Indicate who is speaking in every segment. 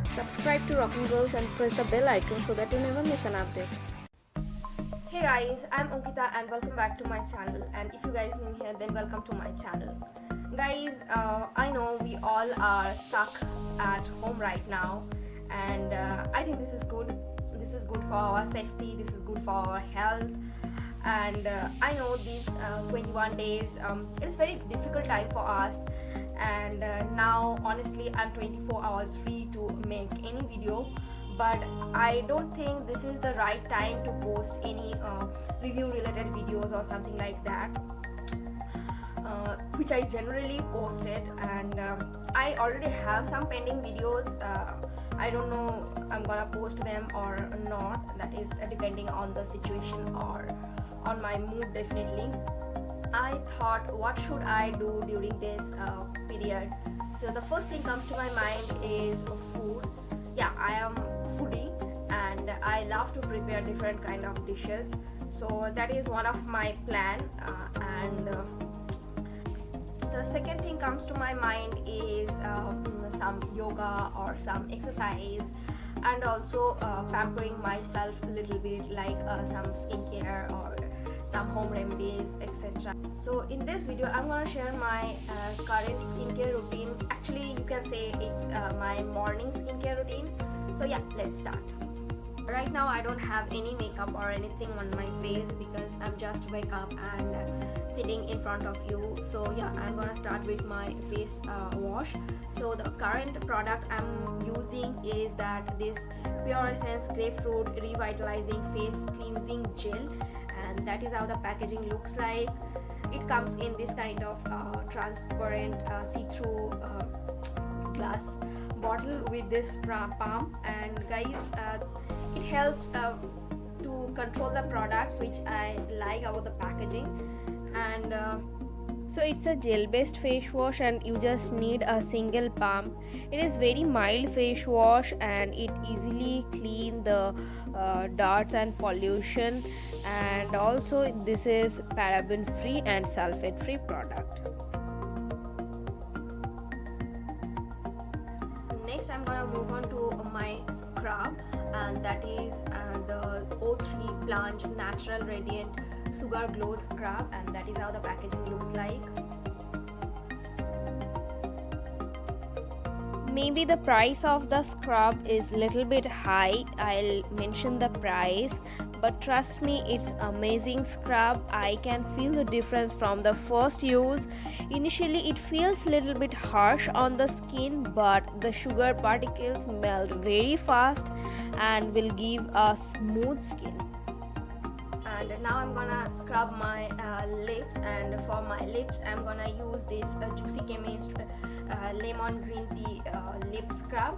Speaker 1: Subscribe to Rocking Girls and press the bell icon so that you never miss an update. Hey guys, I'm Ankita and welcome back to my channel. And if you guys new here, then welcome to my channel. Guys, I know we all are stuck at home right now, and I think this is good. This is good for our safety. This is good for our health. And I know these 21 days it's very difficult time for us, and now honestly I'm 24 hours free to make any video, but I don't think this is the right time to post any review related videos or something like that, which I generally posted. And I already have some pending videos. I don't know I'm gonna post them or not. That is depending on the situation or on my mood. Definitely I thought, what should I do during this period? So the first thing comes to my mind is food. Yeah, I am foodie and I love to prepare different kind of dishes, so that is one of my plan. And the second thing comes to my mind is some yoga or some exercise, and also pampering myself a little bit, like some skincare or some home remedies, etc. So in this video I'm gonna share my current skincare routine. Actually you can say it's my morning skincare routine. So yeah, let's start. Right now I don't have any makeup or anything on my face because I'm just wake up and sitting in front of you. So yeah, I'm gonna start with my face wash. So the current product I'm using is this Pure Essence Grapefruit Revitalizing Face Cleansing Gel, and that is how the packaging looks like. It comes in this kind of transparent see-through glass bottle with this palm. And guys, it helps to control the products, which I like about the packaging. And so it's a gel based face wash and you just need a single pump. It is very mild face wash and it easily clean the darts and pollution, and also this is paraben free and sulfate free product. Next I'm gonna move on to my scrub, and that is the O3 Plunge Natural Radiant Sugar Glow Scrub, and that is how the packaging looks like. Maybe the price of the scrub is little bit high, I'll mention the price, but trust me, it's amazing scrub. I can feel the difference from the first use. Initially it feels little bit harsh on the skin, but the sugar particles melt very fast and will give a smooth skin. And now I'm gonna scrub my lips, and for my lips I'm gonna use this Juicy Chemist lemon green tea lip scrub.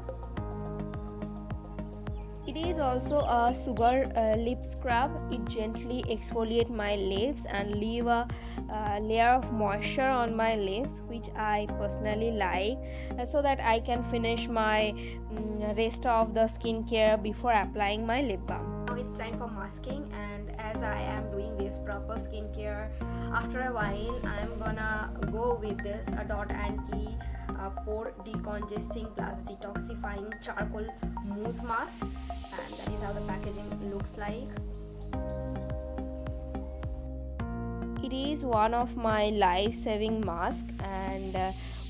Speaker 1: It is also a sugar lip scrub. It gently exfoliate my lips and leave a layer of moisture on my lips, which I personally like, so that I can finish my rest of the skincare before applying my lip balm. Now it's time for masking, and as I am doing this proper skincare, after a while I'm gonna go with this Dot & Key pore decongesting plus detoxifying charcoal mousse mask, and that is how the packaging looks like. It is one of my life-saving mask, and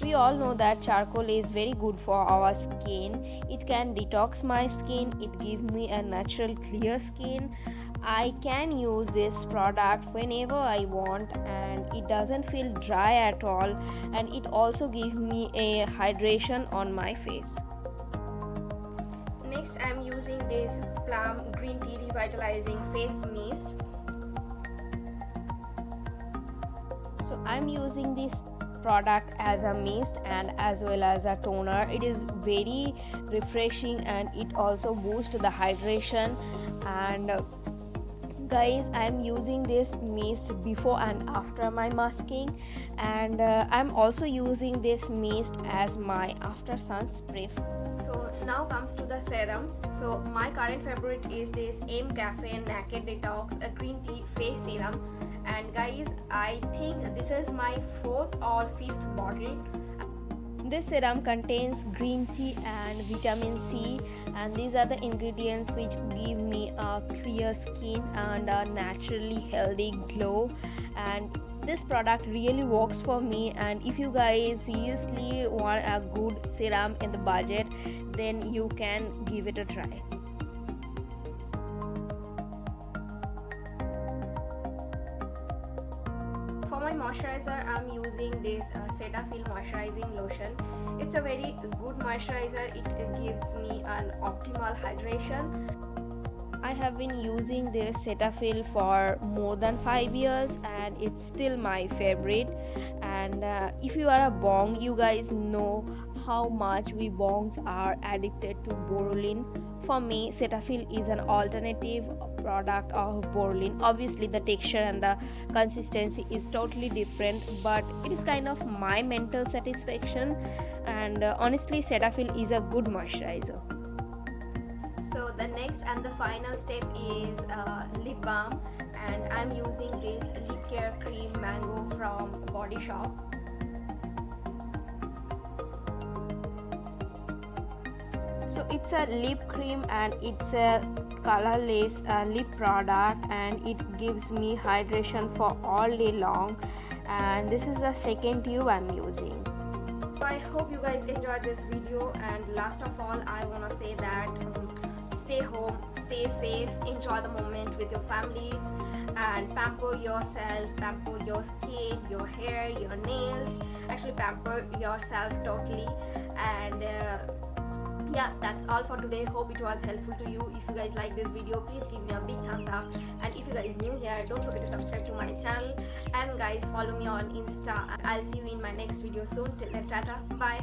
Speaker 1: we all know that charcoal is very good for our skin. It can detox my skin, it gives me a natural clear skin. I can use this product whenever I want, and it doesn't feel dry at all, and it also gives me a hydration on my face. Next I'm using this Plum Green Tea Revitalizing Face Mist. So I'm using this product as a mist and as well as a toner. It is very refreshing and it also boosts the hydration. And guys, I'm using this mist before and after my masking, and I'm also using this mist as my after sun spray. So now comes to the serum. So my current favorite is this M Cafe Naked Detox a green tea face serum, and guys, I think this is my 4th or 5th bottle.
Speaker 2: This serum contains green tea and vitamin C, and these are the ingredients which give me a clear skin and a naturally healthy glow. And this product really works for me, and if you guys seriously want a good serum in the budget, then you can give it a try.
Speaker 1: For my moisturizer, I'm using this Cetaphil moisturizing lotion. It's a very good moisturizer. It gives me an optimal hydration.
Speaker 2: I have been using this Cetaphil for more than 5 years and it's still my favorite. And if you are a bong, you guys know how much we bongs are addicted to borolin. For me, Cetaphil is an alternative product of borolin. Obviously the texture and the consistency is totally different, but it is kind of my mental satisfaction. And honestly, Cetaphil is a good moisturizer.
Speaker 1: So the next and the final step is lip balm, and I'm using this lip care cream mango from Body Shop.
Speaker 2: So it's a lip cream and it's a colorless lip product, and it gives me hydration for all day long, and this is the second tube I'm using.
Speaker 1: So I hope you guys enjoyed this video, and last of all I want to say that stay home, stay safe, enjoy the moment with your families, and pamper yourself, pamper your skin, your hair, your nails. Actually pamper yourself totally. And yeah, that's all for today. Hope it was helpful to you. If you guys like this video, please give me a big thumbs up, and if you guys new here, don't forget to subscribe to my channel, and guys follow me on Insta. I'll see you in my next video soon. Till then, tata, bye.